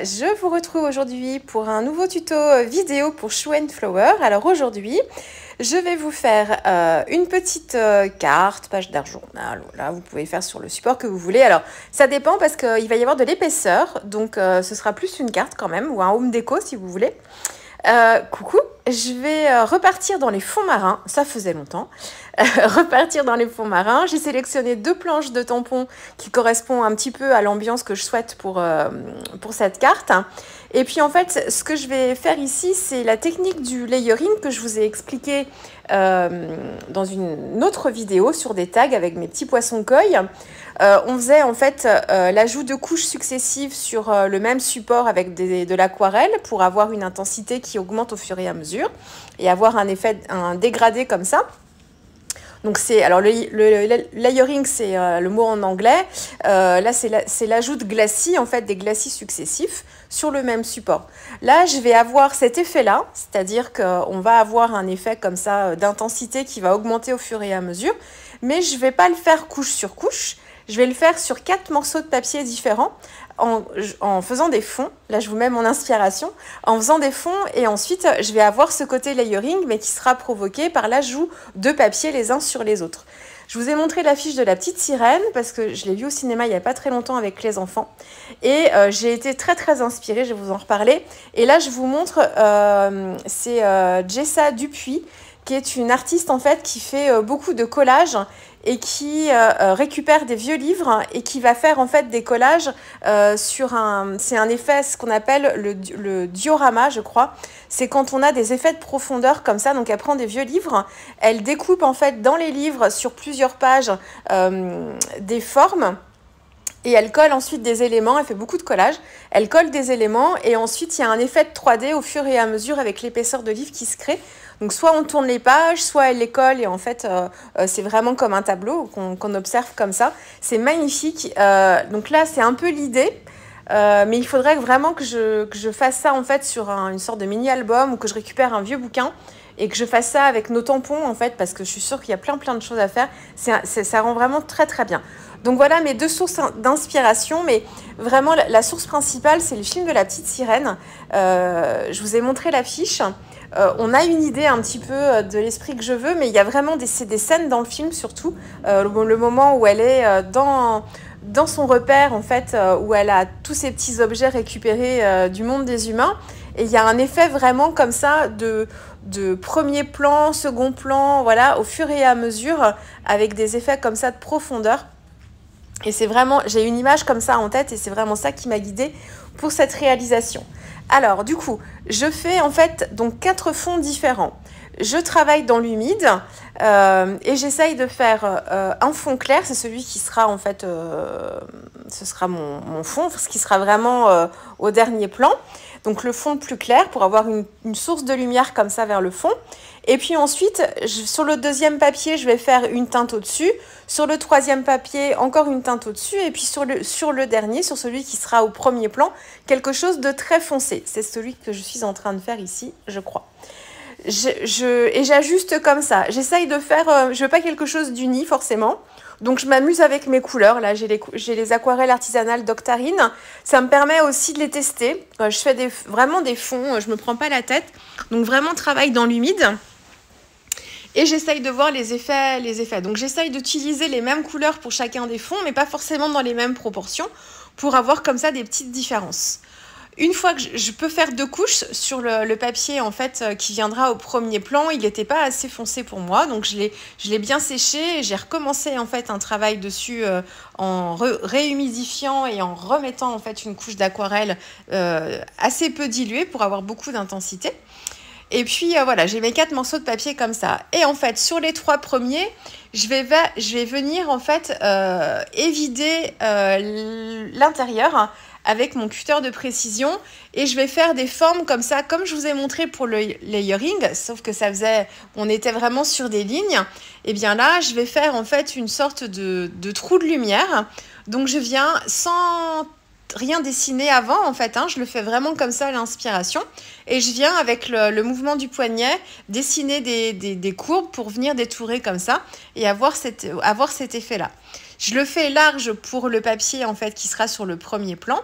je vous retrouve aujourd'hui pour un nouveau tuto vidéo pour Show and Flower. Alors aujourd'hui, je vais vous faire une petite carte, page d'art journal. Là, vous pouvez faire sur le support que vous voulez. Alors, ça dépend parce qu'il va y avoir de l'épaisseur, donc ce sera plus une carte quand même, ou un home déco si vous voulez. Coucou, je vais repartir dans les fonds marins, ça faisait longtemps, repartir dans les fonds marins. J'ai sélectionné 2 planches de tampons qui correspondent un petit peu à l'ambiance que je souhaite pour cette carte. Et puis en fait, ce que je vais faire ici, c'est la technique du layering que je vous ai expliqué dans une autre vidéo sur des tags avec mes petits poissons koi. On faisait en fait l'ajout de couches successives sur le même support avec de l'aquarelle pour avoir une intensité qui augmente au fur et à mesure et avoir un dégradé comme ça. Donc alors le layering, c'est le mot en anglais. Là, c'est l'ajout de glacis, en fait, des glacis successifs sur le même support. Là, je vais avoir cet effet-là, c'est-à-dire qu'on va avoir un effet comme ça d'intensité qui va augmenter au fur et à mesure, mais je ne vais pas le faire couche sur couche. Je vais le faire sur 4 morceaux de papier différents en faisant des fonds. Là, je vous mets mon inspiration. En faisant des fonds et ensuite, je vais avoir ce côté layering, mais qui sera provoqué par l'ajout de papier les uns sur les autres. Je vous ai montré l'affiche de la petite sirène parce que je l'ai vue au cinéma il n'y a pas très longtemps avec les enfants. Et j'ai été très très inspirée, je vais vous en reparler. Et là, je vous montre, c'est Jessa Dupuis, qui est une artiste en fait qui fait beaucoup de collages et qui récupère des vieux livres et qui va faire en fait des collages c'est un effet, ce qu'on appelle le diorama, je crois. C'est quand on a des effets de profondeur comme ça. Donc elle prend des vieux livres, elle découpe en fait dans les livres sur plusieurs pages des formes. Et elle colle ensuite des éléments, elle fait beaucoup de collages, elle colle des éléments et ensuite il y a un effet de 3D au fur et à mesure avec l'épaisseur de livre qui se crée. Donc soit on tourne les pages, soit elle les colle et en fait c'est vraiment comme un tableau qu'on observe comme ça. C'est magnifique, donc là c'est un peu l'idée. Mais il faudrait vraiment que je fasse ça en fait sur une sorte de mini-album ou que je récupère un vieux bouquin et que je fasse ça avec nos tampons en fait parce que je suis sûre qu'il y a plein de choses à faire. Ça rend vraiment très très bien. Donc voilà mes 2 sources d'inspiration, mais vraiment la source principale c'est le film de la petite sirène. Je vous ai montré l'affiche. On a une idée un petit peu de l'esprit que je veux, mais il y a vraiment des scènes dans le film surtout. Le moment où elle est dans son repère en fait, où elle a tous ces petits objets récupérés du monde des humains. Et il y a un effet vraiment comme ça de premier plan, second plan, voilà, au fur et à mesure, avec des effets comme ça de profondeur. Et c'est vraiment, j'ai une image comme ça en tête et c'est vraiment ça qui m'a guidée pour cette réalisation. Alors du coup, je fais en fait donc 4 fonds différents. Je travaille dans l'humide et j'essaye de faire un fond clair, c'est celui qui sera en fait, ce sera mon fond, ce qui sera vraiment au dernier plan. Donc le fond le plus clair pour avoir une source de lumière comme ça vers le fond. Et puis ensuite, sur le 2e papier, je vais faire une teinte au-dessus. Sur le 3e papier, encore une teinte au-dessus. Et puis sur le dernier, sur celui qui sera au premier plan, quelque chose de très foncé. C'est celui que je suis en train de faire ici, je crois. Et j'ajuste comme ça. J'essaye de faire, je veux pas quelque chose d'uni forcément. Donc je m'amuse avec mes couleurs. Là, j'ai les aquarelles artisanales d'Octarine. Ça me permet aussi de les tester. Je fais vraiment des fonds, je me prends pas la tête. Donc vraiment travail dans l'humide. Et j'essaye de voir les effets. Donc j'essaye d'utiliser les mêmes couleurs pour chacun des fonds, mais pas forcément dans les mêmes proportions, pour avoir comme ça des petites différences. Une fois que je peux faire 2 couches sur le papier en fait qui viendra au premier plan, il n'était pas assez foncé pour moi, donc je l'ai bien séché et j'ai recommencé en fait un travail dessus en réhumidifiant et en remettant en fait une couche d'aquarelle assez peu diluée pour avoir beaucoup d'intensité. Et puis voilà, j'ai mes 4 morceaux de papier comme ça. Et en fait, sur les 3 premiers, je vais venir en fait évider l'intérieur avec mon cutter de précision et je vais faire des formes comme ça, comme je vous ai montré pour le layering, sauf que on était vraiment sur des lignes. Et bien là, je vais faire en fait une sorte de trou de lumière. Donc je viens sans rien dessiner avant en fait, je le fais vraiment comme ça à l'inspiration et je viens avec le mouvement du poignet dessiner des courbes pour venir détourer comme ça et avoir cet effet là. Je le fais large pour le papier en fait qui sera sur le premier plan.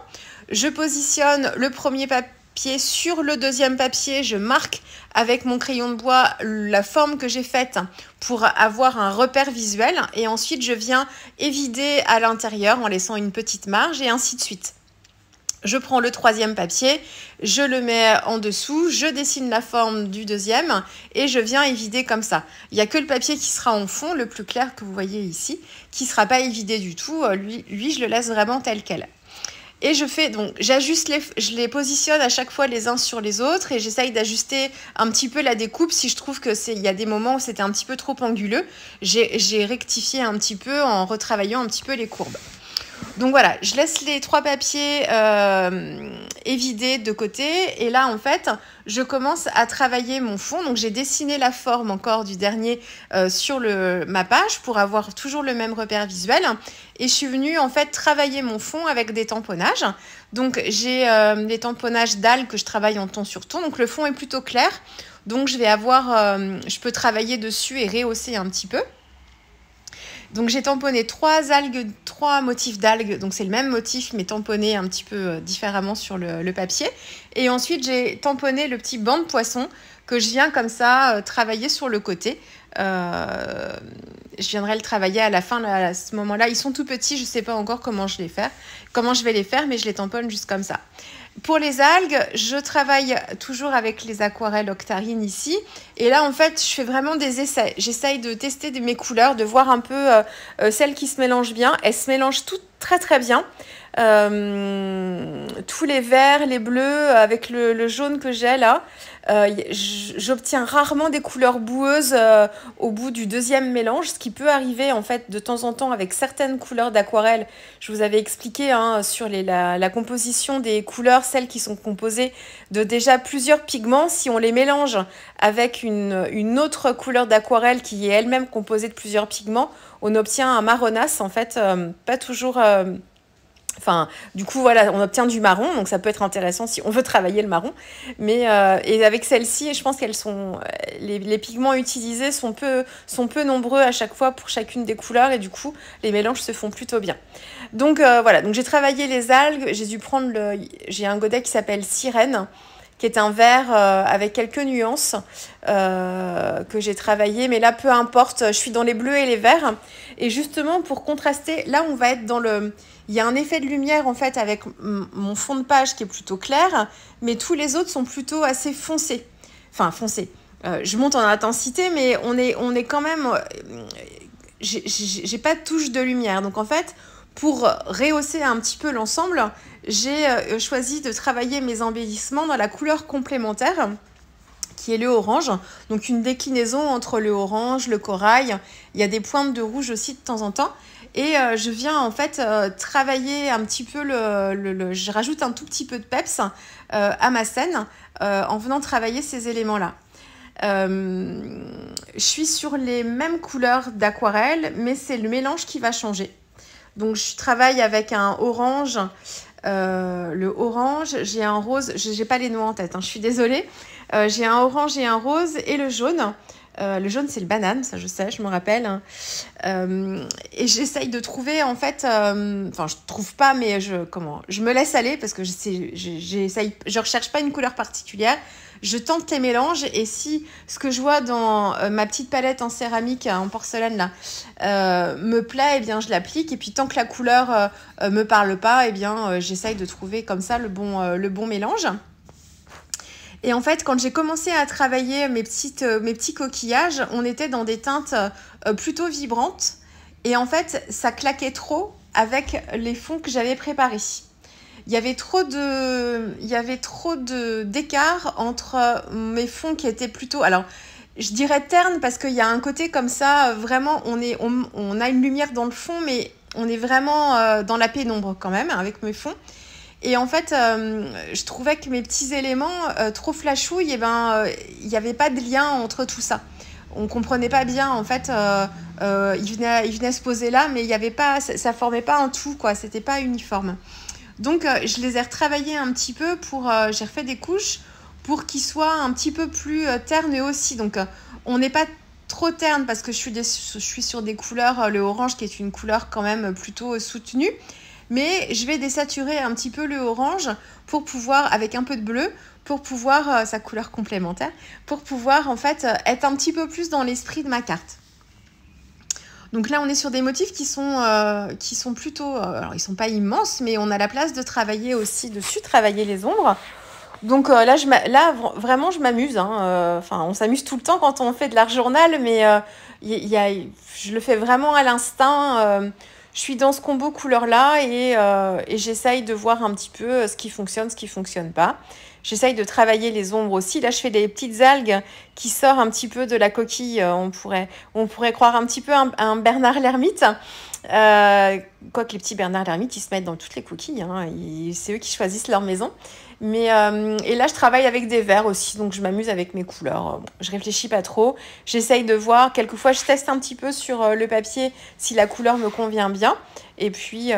Je positionne le premier papier sur le deuxième papier, je marque avec mon crayon de bois la forme que j'ai faite pour avoir un repère visuel et ensuite je viens évider à l'intérieur en laissant une petite marge et ainsi de suite. Je prends le troisième papier, je le mets en dessous, je dessine la forme du deuxième et je viens évider comme ça. Il n'y a que le papier qui sera en fond, le plus clair que vous voyez ici, qui ne sera pas évidé du tout. Lui, je le laisse vraiment tel quel. Et je fais donc, je les positionne à chaque fois les uns sur les autres et j'essaye d'ajuster un petit peu la découpe si je trouve il y a des moments où c'était un petit peu trop anguleux. J'ai rectifié un petit peu en retravaillant un petit peu les courbes. Donc voilà, je laisse les trois papiers évidés de côté et là en fait je commence à travailler mon fond. Donc j'ai dessiné la forme encore du dernier sur ma page pour avoir toujours le même repère visuel et je suis venue en fait travailler mon fond avec des tamponnages. Donc j'ai des tamponnages dalles que je travaille en ton sur ton, donc le fond est plutôt clair, donc je peux travailler dessus et rehausser un petit peu. Donc j'ai tamponné trois motifs d'algues, donc c'est le même motif mais tamponné un petit peu différemment sur le papier. Et ensuite j'ai tamponné le petit banc de poisson que je viens comme ça travailler sur le côté. Je viendrai le travailler à la fin, là, à ce moment-là. Ils sont tout petits, je ne sais pas encore comment je vais les faire, mais je les tamponne juste comme ça. Pour les algues, je travaille toujours avec les aquarelles Octarine ici. Et là, en fait, je fais vraiment des essais. J'essaye de tester mes couleurs, de voir un peu celles qui se mélangent bien. Elles se mélangent toutes très très bien. Tous les verts, les bleus, avec le jaune que j'ai là. J'obtiens rarement des couleurs boueuses au bout du deuxième mélange, ce qui peut arriver en fait de temps en temps avec certaines couleurs d'aquarelle. Je vous avais expliqué sur la composition des couleurs, celles qui sont composées de déjà plusieurs pigments. Si on les mélange avec une autre couleur d'aquarelle qui est elle-même composée de plusieurs pigments, on obtient un marronasse en fait, pas toujours... Enfin, du coup, voilà, on obtient du marron, donc ça peut être intéressant si on veut travailler le marron. Mais et avec celle-ci, je pense les pigments utilisés sont peu nombreux à chaque fois pour chacune des couleurs et du coup, les mélanges se font plutôt bien. Donc voilà, donc j'ai travaillé les algues, j'ai un godet qui s'appelle Sirène, qui est un vert avec quelques nuances que j'ai travaillé. Mais là, peu importe, je suis dans les bleus et les verts. Et justement, pour contraster, là, on va être dans il y a un effet de lumière, en fait, avec mon fond de page qui est plutôt clair, mais tous les autres sont plutôt assez foncés. Enfin, foncés. Je monte en intensité, mais on est quand même... j'ai pas de touche de lumière. Donc, en fait... Pour rehausser un petit peu l'ensemble, j'ai choisi de travailler mes embellissements dans la couleur complémentaire, qui est le orange. Donc une déclinaison entre le orange, le corail. Il y a des pointes de rouge aussi de temps en temps. Et je viens en fait travailler un petit peu je rajoute un tout petit peu de peps à ma scène en venant travailler ces éléments-là. Je suis sur les mêmes couleurs d'aquarelle, mais c'est le mélange qui va changer. Donc, je travaille avec un orange, le orange, j'ai un rose, je n'ai pas les noms en tête, je suis désolée. J'ai un orange et un rose et le jaune. Le jaune, c'est le banane, ça je sais, je me rappelle. Et j'essaye de trouver, en fait, je trouve pas, mais je me laisse aller parce que je recherche pas une couleur particulière. Je tente les mélanges et si ce que je vois dans ma petite palette en céramique, en porcelaine là, me plaît, eh bien je l'applique. Et puis tant que la couleur me parle pas, eh bien j'essaye de trouver comme ça le bon mélange. Et en fait, quand j'ai commencé à travailler mes petits coquillages, on était dans des teintes plutôt vibrantes. Et en fait, ça claquait trop avec les fonds que j'avais préparés. Il y avait trop d'écart entre mes fonds qui étaient plutôt... Alors, je dirais terne parce qu'il y a un côté comme ça, vraiment, on a une lumière dans le fond, mais on est vraiment dans la pénombre quand même avec mes fonds. Et en fait, je trouvais que mes petits éléments trop flashouilles, il n'y avait pas de lien entre tout ça. On ne comprenait pas bien, en fait, ils venaient se poser là, mais il y avait pas, ça ne formait pas un tout, quoi. C'était pas uniforme. Donc, je les ai retravaillés un petit peu j'ai refait des couches pour qu'ils soient un petit peu plus ternes eux aussi. Donc, on n'est pas trop terne parce que je suis sur des couleurs, le orange qui est une couleur quand même plutôt soutenue. mais je vais désaturer un petit peu le orange pour pouvoir, avec un peu de bleu, pour pouvoir, sa couleur complémentaire, pour pouvoir en fait être un petit peu plus dans l'esprit de ma carte. Donc là, on est sur des motifs qui sont plutôt... alors, ils ne sont pas immenses, mais on a la place de travailler aussi dessus, travailler les ombres. Donc là, vraiment, je m'amuse. Hein. Enfin, on s'amuse tout le temps quand on fait de l'art journal, mais je le fais vraiment à l'instinct. Je suis dans ce combo couleur-là et j'essaye de voir un petit peu ce qui fonctionne pas. J'essaye de travailler les ombres aussi. Là, je fais des petites algues qui sortent un petit peu de la coquille. On pourrait croire un petit peu un Bernard l'ermite. Quoique les petits Bernard l'ermite, ils se mettent dans toutes les coquilles. Hein. C'est eux qui choisissent leur maison. Mais et là, je travaille avec des verts aussi, donc je m'amuse avec mes couleurs. Bon, je réfléchis pas trop. J'essaye de voir. Quelquefois, je teste un petit peu sur le papier si la couleur me convient bien. Et puis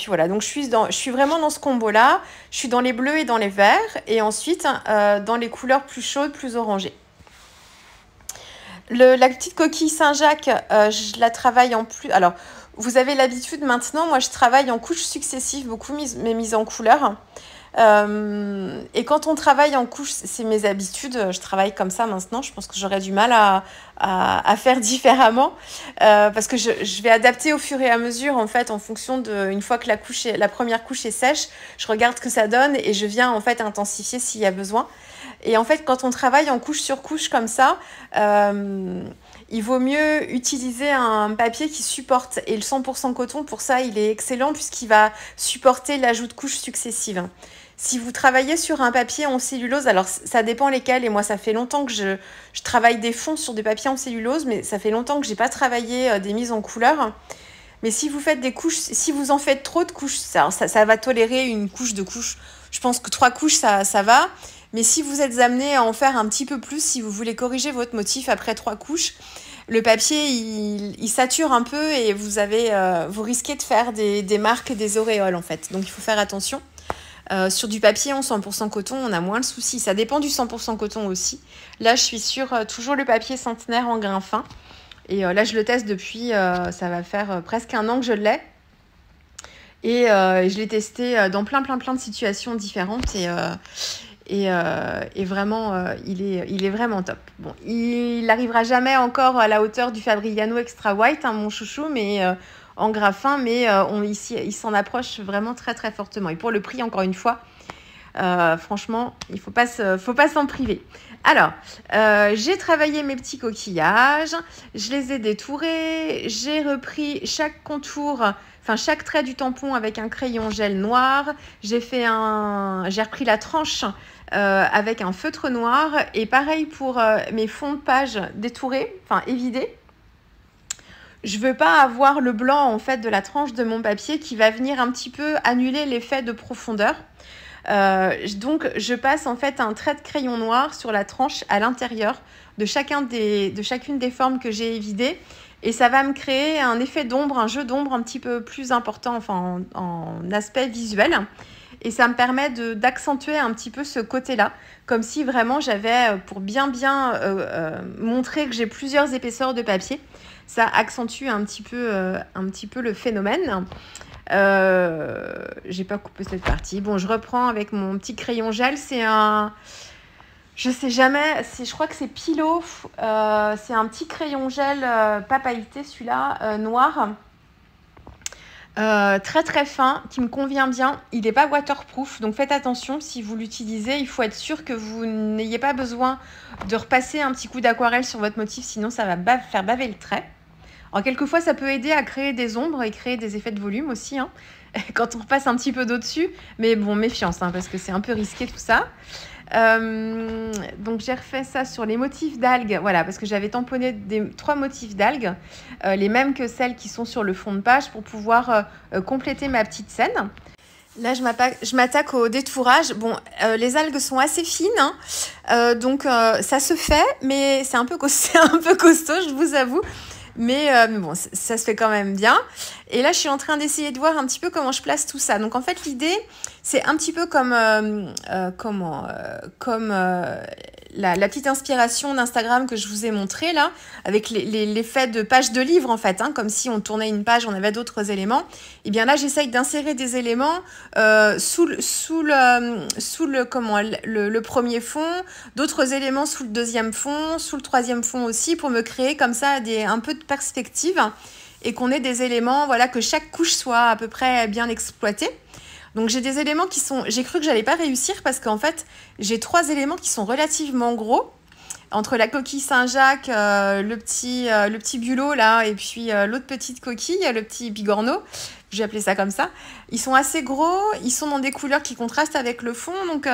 voilà. Donc, je suis vraiment dans ce combo-là. Je suis dans les bleus et dans les verts. Et ensuite, dans les couleurs plus chaudes, plus orangées. La petite coquille Saint-Jacques, je la travaille en plus... Alors, vous avez l'habitude maintenant, moi, je travaille en couches successives, beaucoup mes mises en couleur. Et quand on travaille en couches, c'est mes habitudes, je travaille comme ça maintenant, je pense que j'aurais du mal à faire différemment parce que je vais adapter au fur et à mesure en fait en fonction de, une fois que la première couche est sèche, je regarde ce que ça donne et je viens en fait intensifier s'il y a besoin. Et en fait quand on travaille en couche sur couche comme ça, il vaut mieux utiliser un papier qui supporte, et le 100% coton pour ça il est excellent puisqu'il va supporter l'ajout de couches successives. Si vous travaillez sur un papier en cellulose, alors ça dépend lesquels, et moi ça fait longtemps que je travaille des fonds sur des papiers en cellulose, mais ça fait longtemps que j'ai pas travaillé des mises en couleur. Mais si vous faites des couches, si vous en faites trop de couches, ça va tolérer une couche de couches. Je pense que 3 couches ça va, mais si vous êtes amené à en faire un petit peu plus, si vous voulez corriger votre motif après 3 couches, le papier il sature un peu et vous risquez de faire des marques et des auréoles en fait. Donc il faut faire attention. Sur du papier en 100% coton, on a moins le souci. Ça dépend du 100% coton aussi. Là, je suis sur toujours le papier centenaire en grain fin. Et là, je le teste depuis, ça va faire presque 1 an que je l'ai. Et je l'ai testé dans plein de situations différentes. Et vraiment, il est vraiment top. Bon, il n'arrivera jamais encore à la hauteur du Fabriano Extra White, hein, mon chouchou, mais... en graffin, mais ici, il s'en approche vraiment très très fortement. Et pour le prix, encore une fois, franchement, il faut pas s'en priver. Alors, j'ai travaillé mes petits coquillages, je les ai détourés, j'ai repris chaque contour, enfin chaque trait du tampon avec un crayon gel noir. J'ai repris la tranche avec un feutre noir, et pareil pour mes fonds de page détourés, enfin évidés. Je veux pas avoir le blanc en fait de la tranche de mon papier qui va venir un petit peu annuler l'effet de profondeur. Donc je passe en fait un trait de crayon noir sur la tranche à l'intérieur de chacune des formes que j'ai évidées, et ça va me créer un effet d'ombre, un jeu d'ombre un petit peu plus important, enfin en aspect visuel. Et ça me permet d'accentuer un petit peu ce côté-là, comme si vraiment j'avais, pour bien montrer que j'ai plusieurs épaisseurs de papier, ça accentue un petit peu le phénomène. J'ai pas coupé cette partie. Bon, je reprends avec mon petit crayon gel. C'est un... Je sais jamais, je crois que c'est Pilot. C'est un petit crayon gel pas pailleté, celui-là, noir. Très très fin, qui me convient bien. Il n'est pas waterproof, donc faites attention si vous l'utilisez. Il faut être sûr que vous n'ayez pas besoin de repasser un petit coup d'aquarelle sur votre motif, sinon ça va faire baver le trait. Alors quelquefois ça peut aider à créer des ombres et créer des effets de volume aussi, hein, quand on repasse un petit peu d'eau dessus, mais bon, méfiance, hein, parce que c'est un peu risqué tout ça. Donc j'ai refait ça sur les motifs d'algues, voilà, parce que j'avais tamponné 3 motifs d'algues, les mêmes que celles qui sont sur le fond de page, pour pouvoir compléter ma petite scène. Là, je m'attaque au détourage. Bon, les algues sont assez fines, hein, donc ça se fait, mais c'est un peu costaud, je vous avoue. Mais bon, ça se fait quand même bien. Et là, je suis en train d'essayer de voir un petit peu comment je place tout ça. Donc, en fait, l'idée, c'est un petit peu comme la petite inspiration d'Instagram que je vous ai montré là, avec l'effet de page de livre en fait, hein, comme si on tournait une page, on avait d'autres éléments. Et bien là, j'essaye d'insérer des éléments sous le premier fond, d'autres éléments sous le deuxième fond, sous le troisième fond aussi, pour me créer comme ça un peu de perspective et qu'on ait des éléments, voilà, que chaque couche soit à peu près bien exploitée. Donc j'ai des éléments qui sont... J'ai cru que j'allais pas réussir parce qu'en fait, j'ai 3 éléments qui sont relativement gros. Entre la coquille Saint-Jacques, le petit bulot là, et puis l'autre petite coquille, le petit bigorneau, j'ai appelé ça comme ça. Ils sont assez gros, ils sont dans des couleurs qui contrastent avec le fond. Donc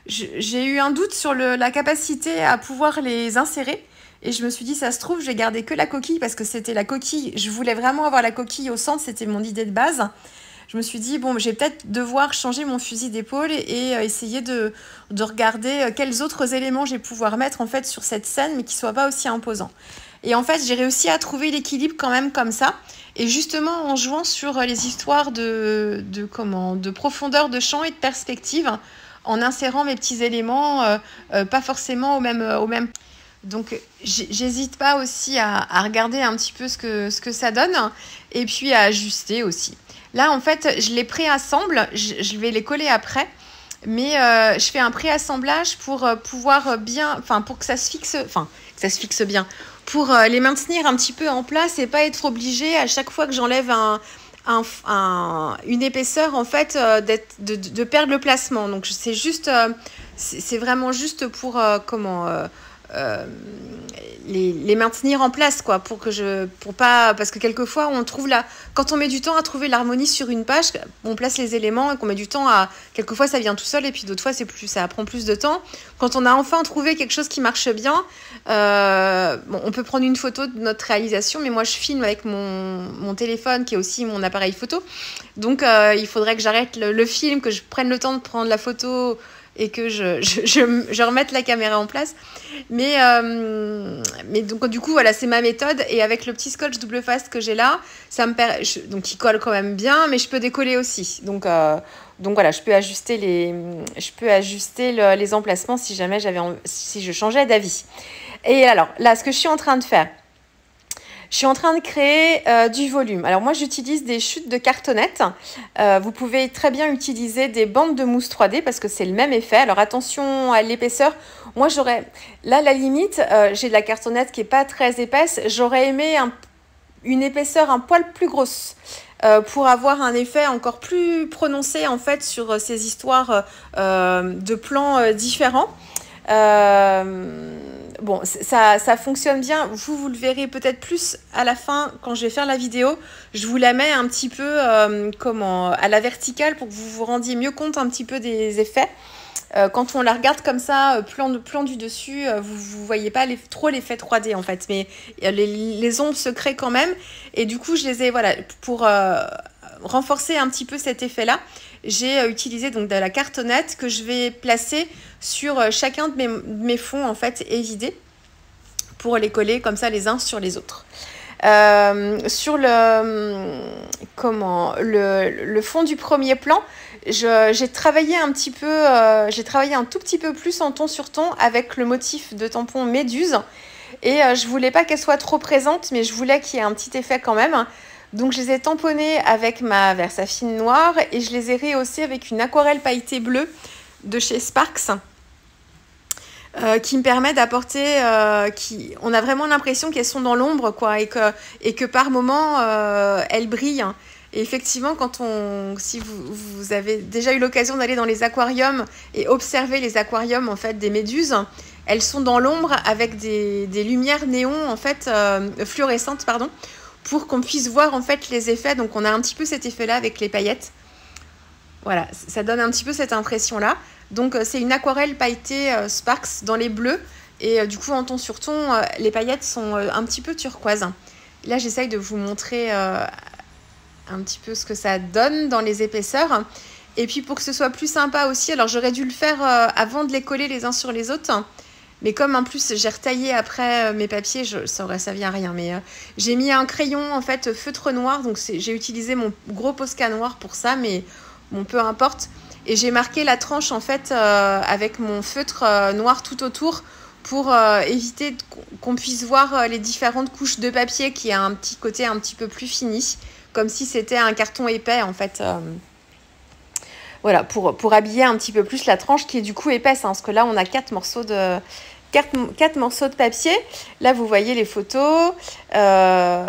j'ai eu un doute sur la capacité à pouvoir les insérer. Et je me suis dit, ça se trouve, je vais garder que la coquille parce que c'était la coquille. Je voulais vraiment avoir la coquille au centre, c'était mon idée de base. Je me suis dit, bon, je vais peut-être devoir changer mon fusil d'épaule et essayer de regarder quels autres éléments je vais pouvoir mettre en fait sur cette scène, mais qui ne soient pas aussi imposants. Et en fait, j'ai réussi à trouver l'équilibre quand même comme ça. Et justement, en jouant sur les histoires de profondeur de champ et de perspective, en insérant mes petits éléments, pas forcément au même. Donc, j'hésite pas aussi à regarder un petit peu ce que ça donne et puis à ajuster aussi. Là, en fait, je les préassemble, je vais les coller après, mais je fais un préassemblage pour pouvoir bien, pour que ça se fixe bien, pour les maintenir un petit peu en place et pas être obligé à chaque fois que j'enlève une épaisseur, en fait, de perdre le placement. Donc, c'est juste, c'est vraiment juste pour, les maintenir en place quoi, parce que quelquefois on trouve quand on met du temps à trouver l'harmonie sur une page, on place les éléments et qu'on met du temps quelquefois ça vient tout seul et puis d'autres fois ça prend plus de temps. Quand on a enfin trouvé quelque chose qui marche bien, on peut prendre une photo de notre réalisation, mais moi je filme avec mon téléphone qui est aussi mon appareil photo, donc il faudrait que j'arrête le film, que je prenne le temps de prendre la photo et que je remette la caméra en place. Mais donc du coup, voilà, c'est ma méthode. Et avec le petit scotch double face que j'ai là, donc il colle quand même bien, mais je peux décoller aussi. Donc voilà, je peux ajuster les emplacements si jamais si je changeais d'avis. Et alors, là, ce que je suis en train de faire, je suis en train de créer du volume. Alors moi, j'utilise des chutes de cartonnettes. Vous pouvez très bien utiliser des bandes de mousse 3D parce que c'est le même effet. Alors attention à l'épaisseur. Moi, là, la limite, j'ai de la cartonnette qui n'est pas très épaisse. J'aurais aimé une épaisseur un poil plus grosse pour avoir un effet encore plus prononcé en fait sur ces histoires de plans différents. Bon, ça fonctionne bien. Vous le verrez peut-être plus à la fin quand je vais faire la vidéo. Je vous la mets un petit peu à la verticale pour que vous vous rendiez mieux compte un petit peu des effets. Quand on la regarde comme ça, plan du dessus, vous voyez pas trop l'effet 3D en fait, mais les ombres se créent quand même. Et du coup, je les ai, voilà, pour renforcer un petit peu cet effet-là, j'ai utilisé donc de la cartonnette que je vais placer sur chacun de mes fonds en fait évidés pour les coller comme ça les uns sur les autres. Sur le fond du premier plan, j'ai travaillé un petit peu, j'ai travaillé un tout petit peu plus en ton sur ton avec le motif de tampon méduse et je voulais pas qu'elle soit trop présente, mais je voulais qu'il y ait un petit effet quand même. Donc je les ai tamponnés avec ma Versafine noire et je les ai rehaussés avec une aquarelle pailletée bleue de chez Sparks qui me permet d'apporter, on a vraiment l'impression qu'elles sont dans l'ombre quoi, et que par moment elles brillent. Et effectivement, si vous avez déjà eu l'occasion d'aller dans les aquariums et observer les aquariums en fait des méduses, elles sont dans l'ombre avec des lumières néon en fait fluorescentes pardon, pour qu'on puisse voir en fait les effets. Donc on a un petit peu cet effet là avec les paillettes. Voilà, ça donne un petit peu cette impression là. Donc c'est une aquarelle pailletée Sparks dans les bleus et du coup en ton sur ton les paillettes sont un petit peu turquoise. Là j'essaye de vous montrer un petit peu ce que ça donne dans les épaisseurs. Et puis pour que ce soit plus sympa aussi, alors j'aurais dû le faire avant de les coller les uns sur les autres. Mais comme en plus j'ai retaillé après mes papiers, ça aurait servi à rien. Mais j'ai mis un crayon en fait feutre noir, donc j'ai utilisé mon gros Posca noir pour ça, mais bon peu importe. Et j'ai marqué la tranche en fait avec mon feutre noir tout autour pour éviter qu'on puisse voir les différentes couches de papier qui a un petit côté un petit peu plus fini, comme si c'était un carton épais en fait. Voilà, pour habiller un petit peu plus la tranche qui est du coup épaisse, hein, parce que là on a 4 morceaux de papier. Là vous voyez les photos. Là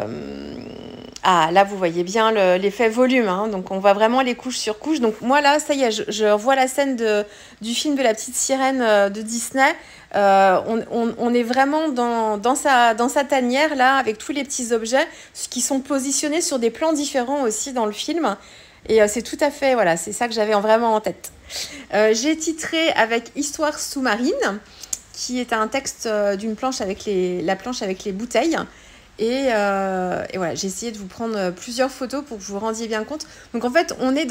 vous voyez bien l'effet volume, hein, donc on voit vraiment les couches sur couches. Donc moi là ça y est, je revois la scène du film de la petite sirène de Disney. On est vraiment dans sa tanière là, avec tous les petits objets qui sont positionnés sur des plans différents aussi dans le film. Et c'est tout à fait, voilà, c'est ça que j'avais vraiment en tête. J'ai titré avec Histoire sous-marine, qui est un texte d'une planche avec la planche avec les bouteilles. Et voilà, j'ai essayé de vous prendre plusieurs photos pour que vous vous rendiez bien compte. Donc en fait, on est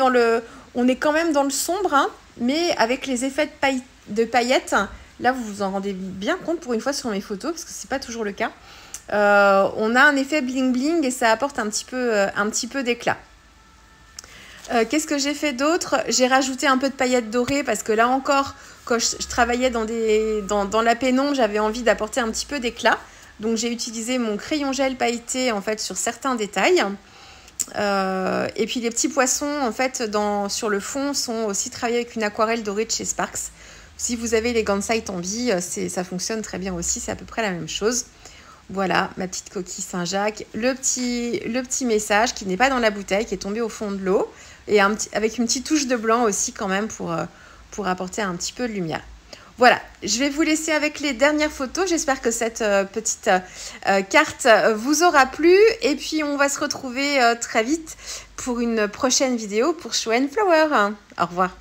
quand même dans le sombre, hein, mais avec les effets de paillettes. Là, vous vous en rendez bien compte pour une fois sur mes photos, parce que c'est pas toujours le cas. On a un effet bling bling et ça apporte un petit peu d'éclat. Qu'est-ce que j'ai fait d'autre? J'ai rajouté un peu de paillettes dorées parce que là encore, quand je travaillais dans la pénombre, j'avais envie d'apporter un petit peu d'éclat. Donc j'ai utilisé mon crayon gel pailleté en fait sur certains détails. Et puis les petits poissons en fait sur le fond sont aussi travaillés avec une aquarelle dorée de chez Sparks. Si vous avez les Gansai Tambi, ça fonctionne très bien aussi, c'est à peu près la même chose. Voilà, ma petite coquille Saint-Jacques, le petit message qui n'est pas dans la bouteille, qui est tombé au fond de l'eau, et avec une petite touche de blanc aussi quand même pour apporter un petit peu de lumière. Voilà, je vais vous laisser avec les dernières photos. J'espère que cette petite carte vous aura plu. Et puis, on va se retrouver très vite pour une prochaine vidéo pour Show & Flower. Au revoir.